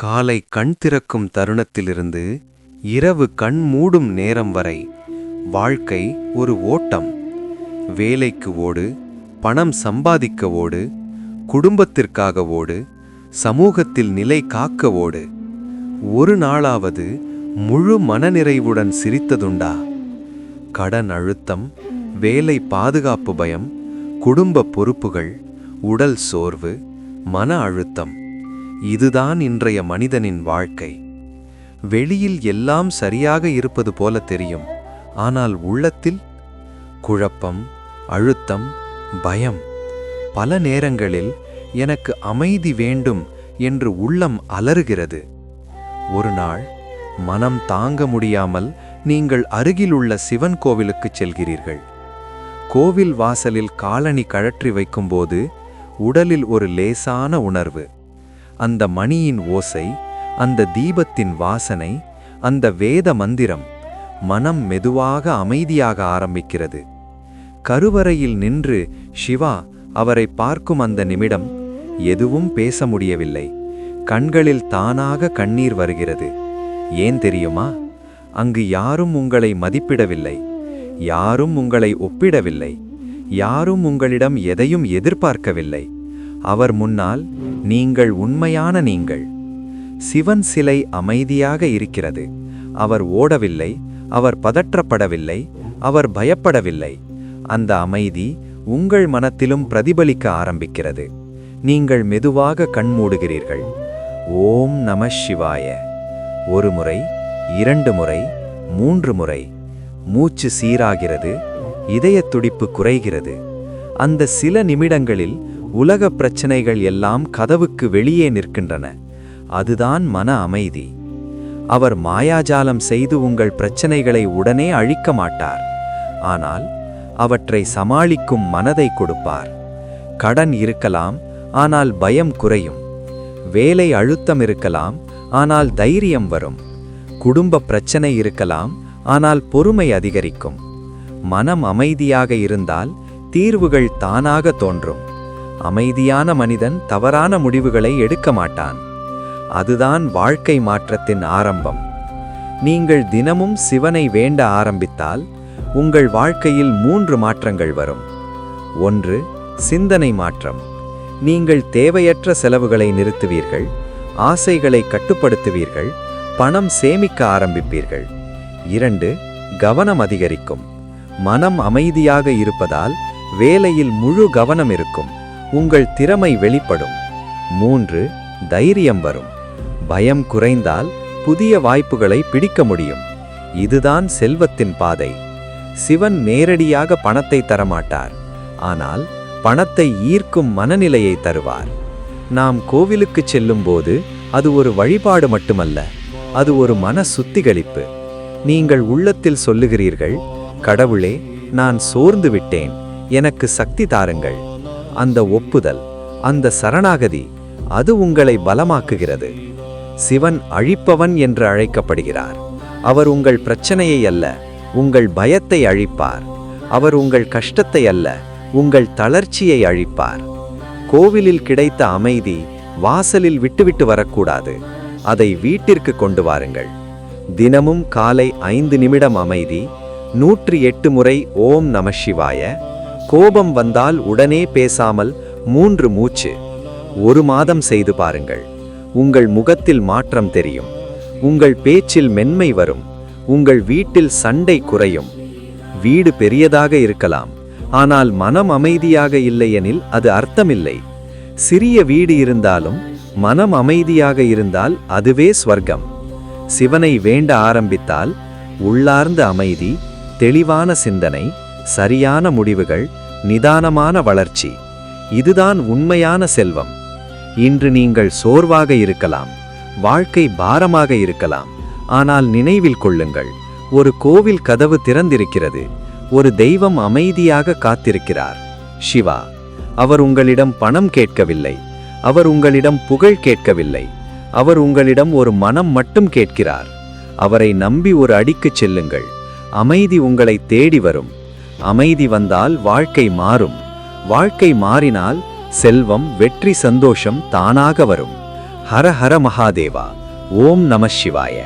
காலை கண் திறக்கும் தருணத்திலிருந்து இரவு கண் மூடும் நேரம் வரை வாழ்க்கை ஒரு ஓட்டம். வேலைக்கு ஓடு, பணம் சம்பாதிக்க ஓடு, குடும்பத்திற்காக ஓடு, சமூகத்தில் நிலை காக்க ஓடு. ஒரு நாளாவது முழு மனநிறைவுடன் சிரித்ததுண்டா? கடன் அழுத்தம், வேலை பாதுகாப்பு பயம், குடும்ப பொறுப்புகள், உடல் சோர்வு, மன அழுத்தம், இதுதான் இன்றைய மனிதனின் வாழ்க்கை. வெளியில் எல்லாம் சரியாக இருப்பது போல தெரியும், ஆனால் உள்ளத்தில் குழப்பம், அழுத்தம், பயம். பல நேரங்களில் எனக்கு அமைதி வேண்டும் என்று உள்ளம் அலறுகிறது. ஒரு நாள் மனம் தாங்க முடியாமல் நீங்கள் அருகிலுள்ள சிவன் கோவிலுக்கு செல்கிறீர்கள். கோவில் வாசலில் காலணி கழற்றி வைக்கும்போது உடலில் ஒரு லேசான உணர்வு. அந்த மணியின் ஓசை, அந்த தீபத்தின் வாசனை, அந்த வேத மந்திரம், மனம் மெதுவாக அமைதியாக ஆரம்பிக்கிறது. கருவறையில் நின்று சிவா அவரை பார்க்கும் அந்த நிமிடம் எதுவும் பேச முடியவில்லை. கண்களில் தானாக கண்ணீர் வருகிறது. ஏன் தெரியுமா? அங்கு யாரும் உங்களை மதிப்பிடவில்லை, யாரும் உங்களை ஒப்பிடவில்லை, யாரும் உங்களிடம் எதையும் எதிர்பார்க்கவில்லை. அவர் முன்னால் நீங்கள் உண்மையான நீங்கள். சிவன் சிலை அமைதியாக இருக்கிறது. அவர் ஓடவில்லை, அவர் பதற்றப்படவில்லை, அவர் பயப்படவில்லை. அந்த அமைதி உங்கள் மனத்திலும் பிரதிபலிக்க ஆரம்பிக்கிறது. நீங்கள் மெதுவாக கண்மூடுகிறீர்கள். ஓம் நம சிவாய. ஒரு முறை, 2 முறை, 3 முறை. மூச்சு சீராகிறது, இதய துடிப்பு குறைகிறது. அந்த சில நிமிடங்களில் உலக பிரச்சனைகள் எல்லாம் கதவுக்கு வெளியே நிற்கின்றன. அதுதான் மன அமைதி. அவர் மாயாஜாலம் செய்து உங்கள் பிரச்சனைகளை உடனே அழிக்க மாட்டார், ஆனால் அவற்றை சமாளிக்கும் மனதை கொடுப்பார். கடன் இருக்கலாம், ஆனால் பயம் குறையும். வேலை அழுத்தம் இருக்கலாம், ஆனால் தைரியம் வரும். குடும்ப பிரச்சனை இருக்கலாம், ஆனால் பொறுமை அதிகரிக்கும். மனம் அமைதியாக இருந்தால் தீர்வுகள் தானாக தோன்றும். அமைதியான மனிதன் தவறான முடிவுகளை எடுக்க மாட்டான். அதுதான் வாழ்க்கை மாற்றத்தின் ஆரம்பம். நீங்கள் தினமும் சிவனை வேண்ட ஆரம்பித்தால் உங்கள் வாழ்க்கையில் 3 மாற்றங்கள் வரும். 1. சிந்தனை மாற்றம். நீங்கள் தேவையற்ற செலவுகளை நிறுத்துவீர்கள், ஆசைகளை கட்டுப்படுத்துவீர்கள், பணம் சேமிக்க ஆரம்பிப்பீர்கள். 2. கவனம் அதிகரிக்கும். மனம் அமைதியாக இருப்பதால் வேலையில் முழு கவனம் இருக்கும், உங்கள் திறமை வெளிப்படும். 3. தைரியம் வரும். பயம் குறைந்தால் புதிய வாய்ப்புகளை பிடிக்க முடியும். இதுதான் செல்வத்தின் பாதை. சிவன் நேரடியாக பணத்தை தரமாட்டார், ஆனால் பணத்தை ஈர்க்கும் மனநிலையை தருவார். நாம் கோவிலுக்கு செல்லும்போது அது ஒரு வழிபாடு மட்டுமல்ல, அது ஒரு மன சுத்திகரிப்பு. நீங்கள் உள்ளத்தில் சொல்லுகிறீர்கள், கடவுளே, நான் சோர்ந்து விட்டேன், எனக்கு சக்தி தாருங்கள். அந்த ஒப்புதல், அந்த சரணாகதி, அது உங்களை பலமாக்குகிறது. சிவன் அழிப்பவன் என்று அழைக்கப்படுகிறார். அவர் உங்கள் பிரச்சனையை அல்ல, உங்கள் பயத்தை அழிப்பார். அவர் உங்கள் கஷ்டத்தை அல்ல, உங்கள் தளர்ச்சியை அழிப்பார். கோவிலில் கிடைத்த அமைதி வாசலில் விட்டுவிட்டு வரக்கூடாது. அதை வீட்டிற்கு கொண்டு வாருங்கள். தினமும் காலை 5 நிமிடம் அமைதி, 108 முறை ஓம் நம சிவாய. கோபம் வந்தால் உடனே பேசாமல் 3 மூச்சு. 1 மாதம் செய்து பாருங்கள். உங்கள் முகத்தில் மாற்றம் தெரியும், உங்கள் பேச்சில் மென்மை வரும், உங்கள் வீட்டில் சண்டை குறையும். வீடு பெரியதாக இருக்கலாம், ஆனால் மனம் அமைதியாக இல்லையெனில் அது அர்த்தமில்லை. சிறிய வீடு இருந்தாலும் மனம் அமைதியாக இருந்தால் அதுவே ஸ்வர்க்கம். சிவனை வேண்ட ஆரம்பித்தால் உள்ளார்ந்த அமைதி, தெளிவான சிந்தனை, சரியான முடிவுகள், நிதானமான வளர்ச்சி, இதுதான் உண்மையான செல்வம். இன்று நீங்கள் சோர்வாக இருக்கலாம், வாழ்க்கை பாரமாக இருக்கலாம், ஆனால் நினைவில் கொள்ளுங்கள், ஒரு கோவில் கதவு திறந்திருக்கிறது, ஒரு தெய்வம் அமைதியாக காத்திருக்கிறார். சிவா. அவர் உங்களிடம் பணம் கேட்கவில்லை, அவர் உங்களிடம் புகழ் கேட்கவில்லை, அவர் உங்களிடம் ஒரு மனம் மட்டும் கேட்கிறார். அவரை நம்பி ஒரு அடிக்குச் செல்லுங்கள். அமைதி உங்களை தேடி வரும். அமைதி வந்தால் வாழ்க்கை மாறும். வாழ்க்கை மாறினால் செல்வம், வெற்றி, சந்தோஷம் தானாக வரும். ஹர ஹர மகாதேவா. ஓம் நம சிவாய.